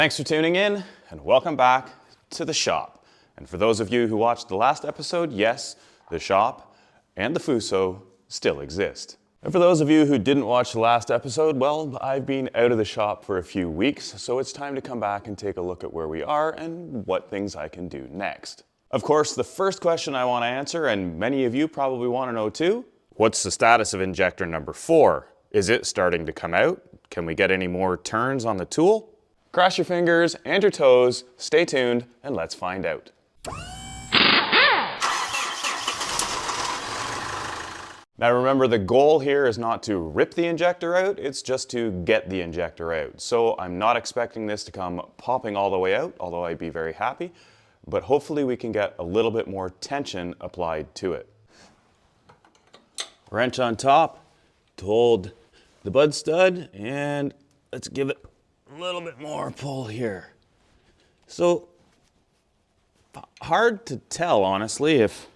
Thanks for tuning in and welcome back to the shop. And for those of you who watched the last episode, yes, the shop and the Fuso still exist. And for those of you who didn't watch the last episode, well, I've been out of the shop for a few weeks, so it's time to come back and take a look at where we are and what things I can do next. Of course, the first question I want to answer, and many of you probably want to know too, what's the status of injector number 4? Is it starting to come out? Can we get any more turns on the tool? Cross your fingers and your toes, stay tuned, and let's find out. Now remember, the goal here is not to rip the injector out, it's just to get the injector out. So I'm not expecting this to come popping all the way out, although I'd be very happy, but hopefully we can get a little bit more tension applied to it. Wrench on top to hold the bud stud, and let's give it a little bit more pull here. So hard to tell, honestly, if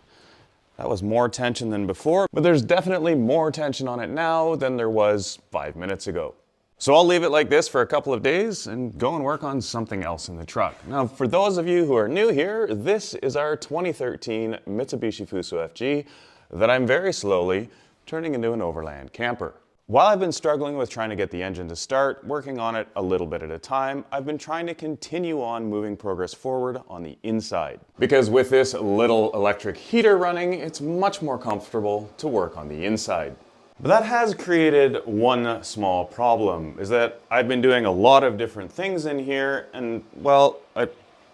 that was more tension than before, but there's definitely more tension on it now than there was 5 minutes ago. So I'll leave it like this for a couple of days and go and work on something else in the truck. Now, for those of you who are new here, this is our 2013 Mitsubishi Fuso FG that I'm very slowly turning into an Overland camper. While I've been struggling with trying to get the engine to start, working on it a little bit at a time, I've been trying to continue on moving progress forward on the inside. Because with this little electric heater running, it's much more comfortable to work on the inside. But that has created one small problem, is that I've been doing a lot of different things in here, and well, I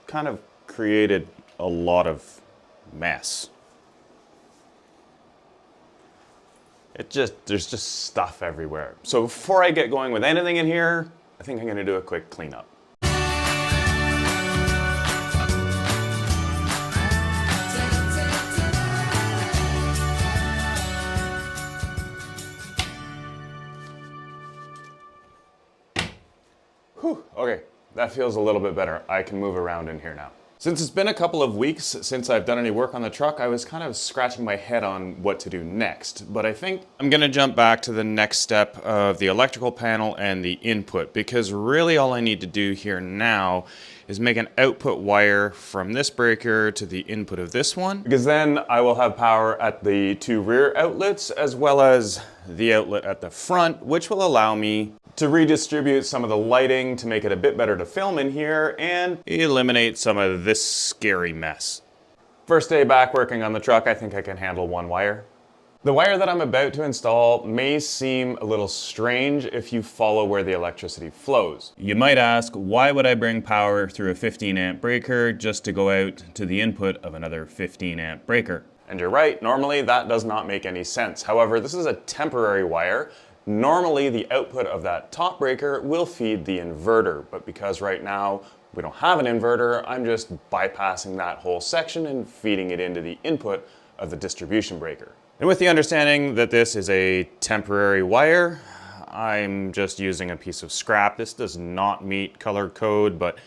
kind of created a lot of mess. There's just stuff everywhere. So before I get going with anything in here, I think I'm gonna do a quick cleanup. Whew, okay, that feels a little bit better. I can move around in here now. Since it's been a couple of weeks since I've done any work on the truck, I was kind of scratching my head on what to do next. But I think I'm gonna jump back to the next step of the electrical panel and the input, because really all I need to do here now is make an output wire from this breaker to the input of this one, because then I will have power at the 2 rear outlets as well as the outlet at the front, which will allow me to redistribute some of the lighting to make it a bit better to film in here and eliminate some of this scary mess. First day back working on the truck, I think I can handle 1 wire. The wire that I'm about to install may seem a little strange if you follow where the electricity flows. You might ask, why would I bring power through a 15 amp breaker just to go out to the input of another 15 amp breaker? And you're right, normally that does not make any sense. However, this is a temporary wire. Normally the output of that top breaker will feed the inverter, but because right now we don't have an inverter, I'm just bypassing that whole section and feeding it into the input of the distribution breaker. And with the understanding that this is a temporary wire, I'm just using a piece of scrap. This does not meet color code, but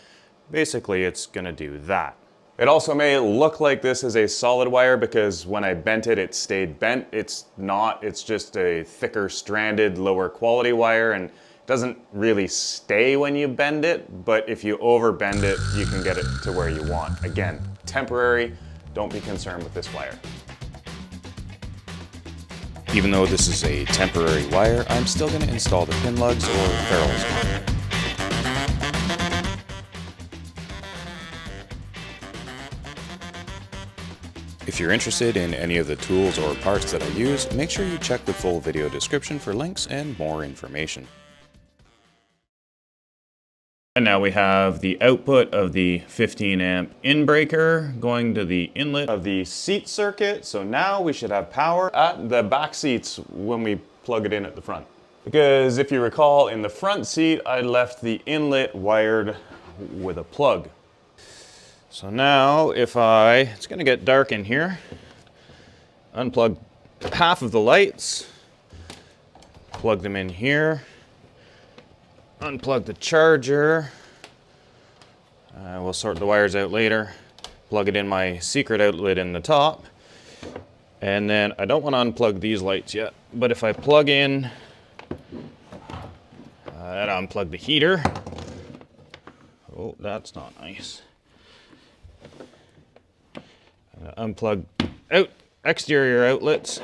basically it's gonna do that. It also may look like this is a solid wire because when I bent it, it stayed bent. It's not, it's just a thicker stranded, lower quality wire, and it doesn't really stay when you bend it, but if you over bend it, you can get it to where you want. Again, temporary, don't be concerned with this wire. Even though this is a temporary wire, I'm still gonna install the pin lugs or ferrules on it. If you're interested in any of the tools or parts that I use, make sure you check the full video description for links and more information. And now we have the output of the 15 amp in breaker going to the inlet of the seat circuit. So now we should have power at the back seats when we plug it in at the front. Because if you recall, in the front seat, I left the inlet wired with a plug. So now it's gonna get dark in here, unplug half of the lights, plug them in here, unplug the charger, we'll sort the wires out later, plug it in my secret outlet in the top, and then I don't want to unplug these lights yet, but if I plug in, that'll unplug the heater. Oh, that's not nice. Unplug out exterior outlets.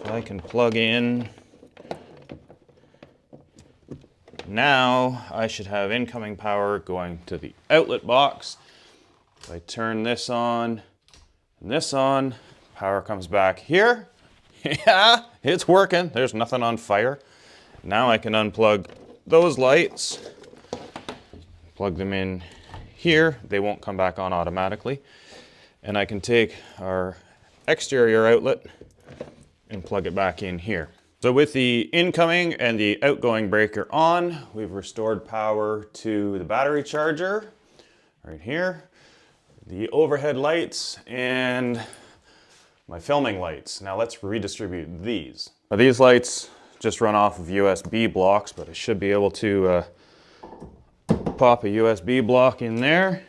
If I can plug in. Now I should have incoming power going to the outlet box. If I turn this on and this on, power comes back here. Yeah, it's working. There's nothing on fire. Now I can unplug those lights, plug them in here. They won't come back on automatically. And I can take our exterior outlet and plug it back in here. So with the incoming and the outgoing breaker on, we've restored power to the battery charger right here, the overhead lights, and my filming lights. Now let's redistribute these. Now these lights just run off of USB blocks, but I should be able to pop a USB block in there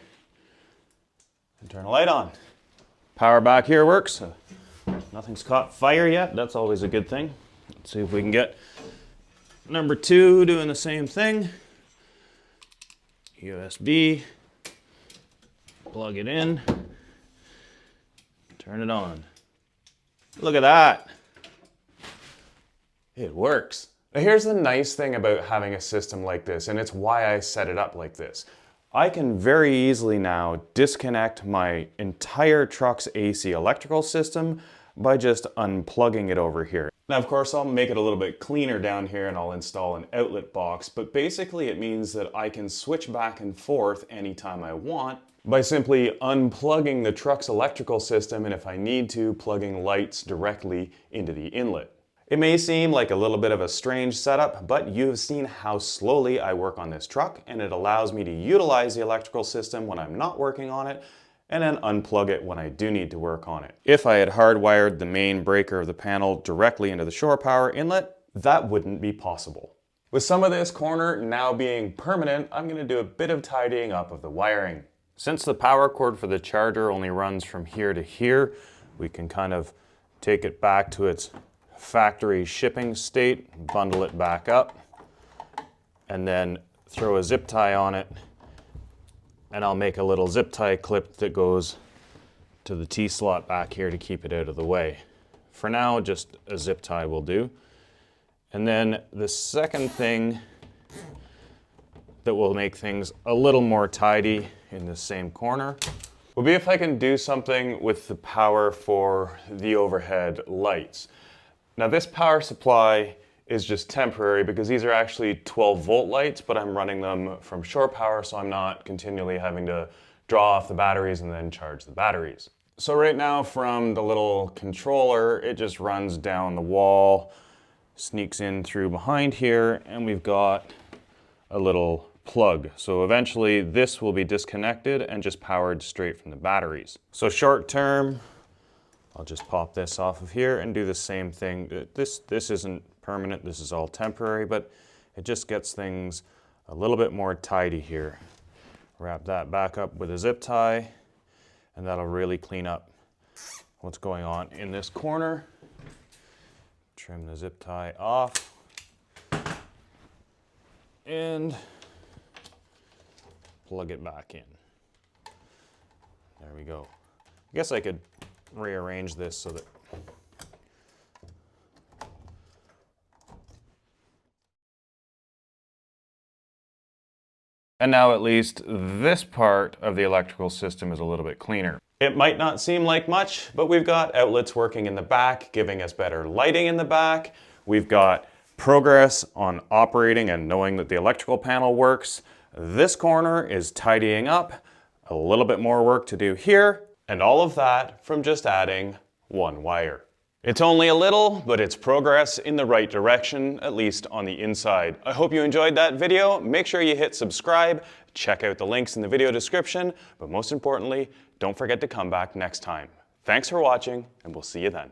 and turn a light on. Power back here works. Nothing's caught fire yet. That's always a good thing. Let's see if we can get number 2 doing the same thing. USB, plug it in, turn it on. Look at that. It works. Now here's the nice thing about having a system like this, and it's why I set it up like this. I can very easily now disconnect my entire truck's AC electrical system by just unplugging it over here. Now of course I'll make it a little bit cleaner down here and I'll install an outlet box, but basically it means that I can switch back and forth anytime I want by simply unplugging the truck's electrical system, and if I need to, plugging lights directly into the inlet. It may seem like a little bit of a strange setup, but you've seen how slowly I work on this truck, and it allows me to utilize the electrical system when I'm not working on it, and then unplug it when I do need to work on it. If I had hardwired the main breaker of the panel directly into the shore power inlet, that wouldn't be possible. With some of this corner now being permanent, I'm going to do a bit of tidying up of the wiring. Since the power cord for the charger only runs from here to here, we can kind of take it back to its factory shipping state, bundle it back up, and then throw a zip tie on it, and I'll make a little zip tie clip that goes to the T-slot back here to keep it out of the way. For now, just a zip tie will do. And then the second thing that will make things a little more tidy in the same corner will be if I can do something with the power for the overhead lights. Now this power supply is just temporary because these are actually 12-volt lights, but I'm running them from shore power, so I'm not continually having to draw off the batteries and then charge the batteries. So right now from the little controller, it just runs down the wall, sneaks in through behind here, and we've got a little plug. So eventually this will be disconnected and just powered straight from the batteries. So short term, I'll just pop this off of here and do the same thing. This isn't permanent, this is all temporary, but it just gets things a little bit more tidy here. Wrap that back up with a zip tie, and that'll really clean up what's going on in this corner. Trim the zip tie off, and plug it back in. There we go. I guess I could rearrange this so that and now at least this part of the electrical system is a little bit cleaner. It might not seem like much, but we've got outlets working in the back, giving us better lighting in the back. We've got progress on operating and knowing that the electrical panel works. This corner is tidying up, a little bit more work to do here, and all of that from just adding one wire. It's only a little, but it's progress in the right direction, at least on the inside. I hope you enjoyed that video. Make sure you hit subscribe, check out the links in the video description, but most importantly, don't forget to come back next time. Thanks for watching, and we'll see you then.